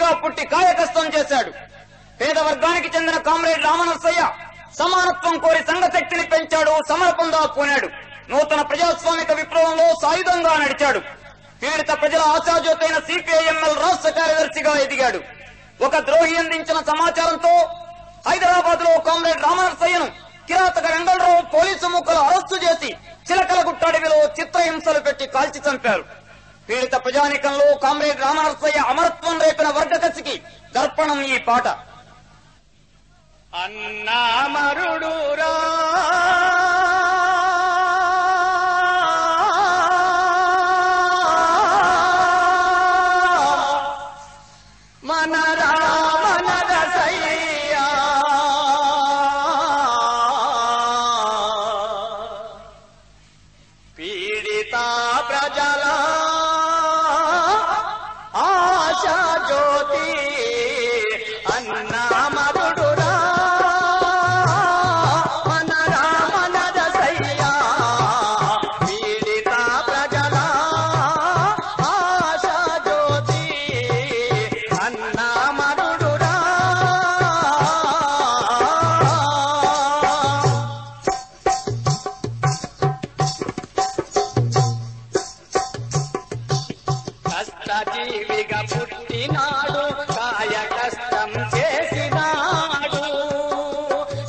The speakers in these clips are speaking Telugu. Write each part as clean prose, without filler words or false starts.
వీరుడిగా పుట్టి కాయకస్తం చేశాడు. పేద వర్గానికి చెందిన కామ్రేడ్ రామనరసయ్య సమానత్వం కోరి సంఘశక్తిని పెంచాడు, సమరపందా పూనాడు. నూతన ప్రజాస్వామిక విప్లవంలో సాయుధంగా నడిచాడు. పీడిత ప్రజల ఆశాజ్యోతైన సిపిఐఎంఎల్ రాష్ట్ర కార్యదర్శిగా ఎదిగాడు. ఒక ద్రోహి అందించిన సమాచారంతో హైదరాబాద్ లో కామ్రేడ్ రామనరసయ్యను కిరాతక వెంగళరావు పోలీసు ముక్కలు అరెస్టు చేసి చిలకలగుట్ట అడవిలో చిత్రహింసలు పెట్టి కాల్చి చంపారు. పీడిత ప్రజానికంలో కామ్రేడ్ రామనరసయ్య అమరత్వం రేపిన వర్గకసికి దర్పణం ఈ పాట. అన్నామరుడురా మన రామనరసయ్య పీడిత ప్రజల ఆశా జ్యోతి అన్నామరుడురా మన రామనరసయ్య పీడిత ప్రజల ఆశా జ్యోతి అన్నామరుడురా. కష్టజీవిగా పుట్టినాడు, కాయ కష్టం చేసినాడు.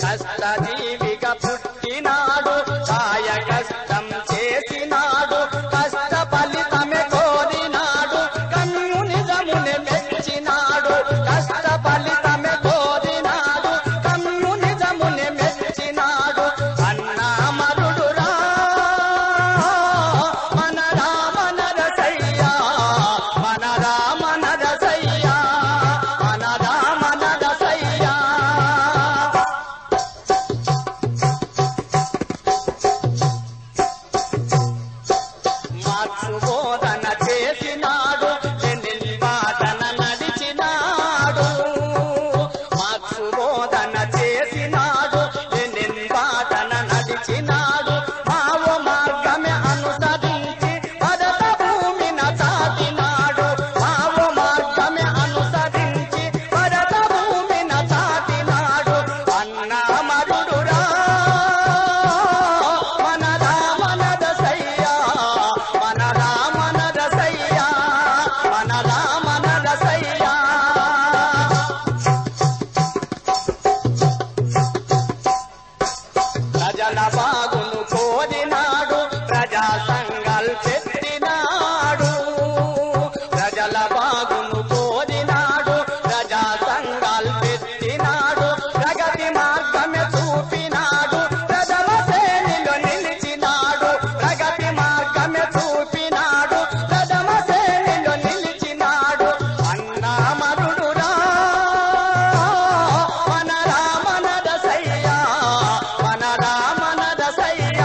కష్టజీవిగా పుట్టినాడు, కాయ కష్టం చేసినాడు. కష్ట ఫలితమే కోరినాడు, కన్ను నిజమునే మెచ్చినాడు. కష్ట ఫలితమే కోరినాడు, కన్ను నిజమునే మెచ్చినాడు. అన్నామరుడురా మన రామనరసయ్య, మన రామనరసయ్య, మన రామనరసయ్య. మార్క్సు బోధన చేసినాడు, లెనిన్ బాటన నడిచినాడు. మార్క్సు బోధన చేసినాడు, లెనిన్ బాటన నడిచినాడు. మావో మార్గమే అనుసరించి భరత భూమిన చాటినాడు. మావో మార్గమే అనుసరించి భరత భూమిన చాటినాడు. అన్నామరుడురా మన రామనరసయ్య, మన రామనరసయ్య, మన రామనరసయ్య. ప్రజల బాగును కోరినాడు, ప్రజా సంఘాలు పెట్టినాడు. ప్రజల బాగును కోరినాడు, ప్రజా సంఘాలు పెట్టినాడు. ప్రగతి మార్గమే చూపినాడు, ప్రజల శ్రేణిలో నిలిచినాడు. ప్రగతి మార్గమే చూపినాడు, ప్రజల శ్రేణిలో నిలిచినాడు. అన్నామరుడురా మన రామనరసయ్య, మన రామనరసయ్య,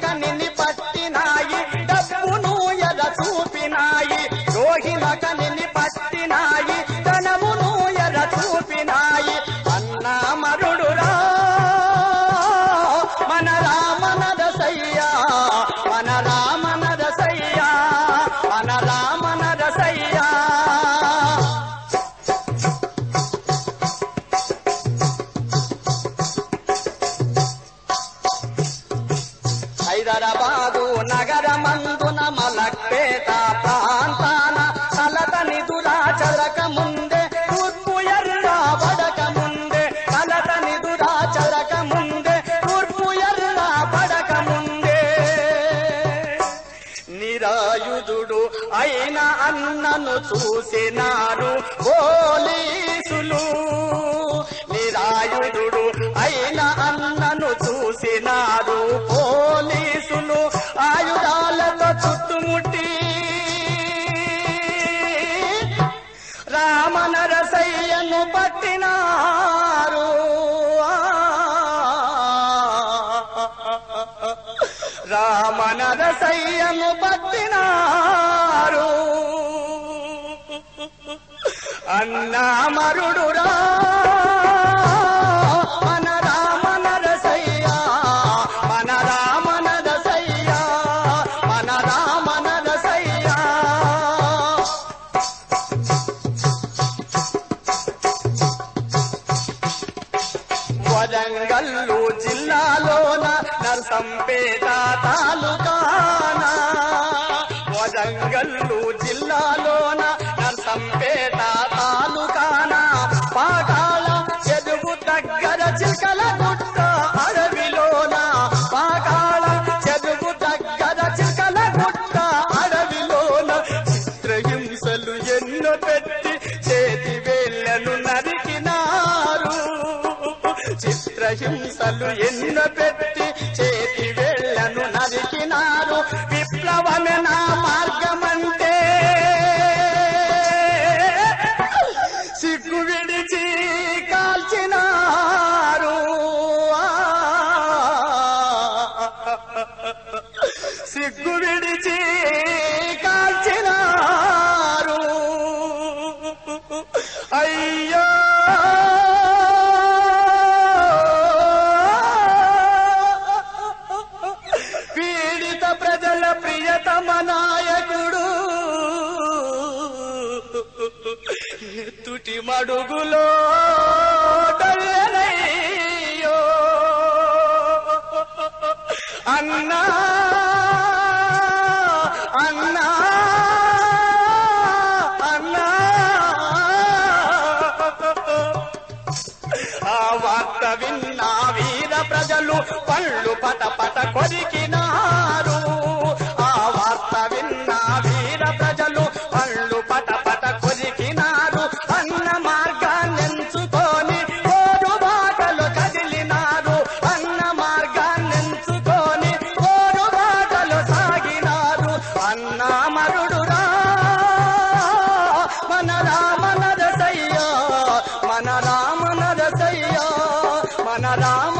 కనిని పట్టినాయి డబ్బును ఎద చూపినాయి ద్రోహిల కనిని పట్టినాయి ధనమును ఎద చూపినాయి అన్నా మరుడురా మన రామనరసయ్యా మన రామనరసయ్యా మన రామనరసయ్యా హైదరాబాదు నగరమందున మలక్పేట ప్రాంతాన కలతని దురాచరక ముందే తూర్పు ఎర్ర పడక ముందే కలతని దురాచరక ముందే తూర్పు ఎర్ర పడక ముందే నిరాయుధుడు అయిన అన్నను చూసినారు పోలీసులు నిరాయుధుడు అయిన అన్నను చూసినారు పోలీసులు ఆయుధాలతో చుట్టుముట్టి రామనరసయ్యను పట్టినారు రామనరసయ్యను పట్టినారు అన్నా మరుడురా మన రామనరసయ్యా మన రామనరసయ్యా మన రామనరసయ్యా వరంగల్లు జిల్లాలోన నర్సంపేట తాలూకాన వరంగల్లు జిల్లాలోన నర్సంపేట తాలూకాన పాకాల చెరువు దగ్గర చిలకల గుట్ట అడవిలోన పాకాల చెరువు దగ్గర చిలకల గుట్ట అడవిలోన చిత్రహింసలు ఎన్నో పెట్టి చేతి వేళ్లను నరికినారు చిత్రహింసలు ఎన్నో పెట్టి చేతి వేళ్లను నరికినారు విప్లవమే నా మార్గమంటే సిగ్గు విడిచి కాల్చినారు సిగ్గు విడిచి కాల్చినారు అయ్యో పీడిత ప్రజల ప్రియతమ నాయకుడు తుటి మడుగులో డల్లనయ్యో అన్నా అన్నా అన్నా ఆ వార్త విన్న వీర ప్రజలు పళ్ళు పట పట కొరికినారు ఆ వార్త విన్న వీర ప్రజలు పళ్ళు పట పట కొరికినారు అన్న మార్గాన్నెంచుకొని ఓడు బాటలు కదిలినారు అన్న మార్గాన్నెంచుకొని ఓడు బాటలు సాగినారు అన్న మరుడురా మన రామనరసయ్యా మన రామనరసయ్యా మన రామ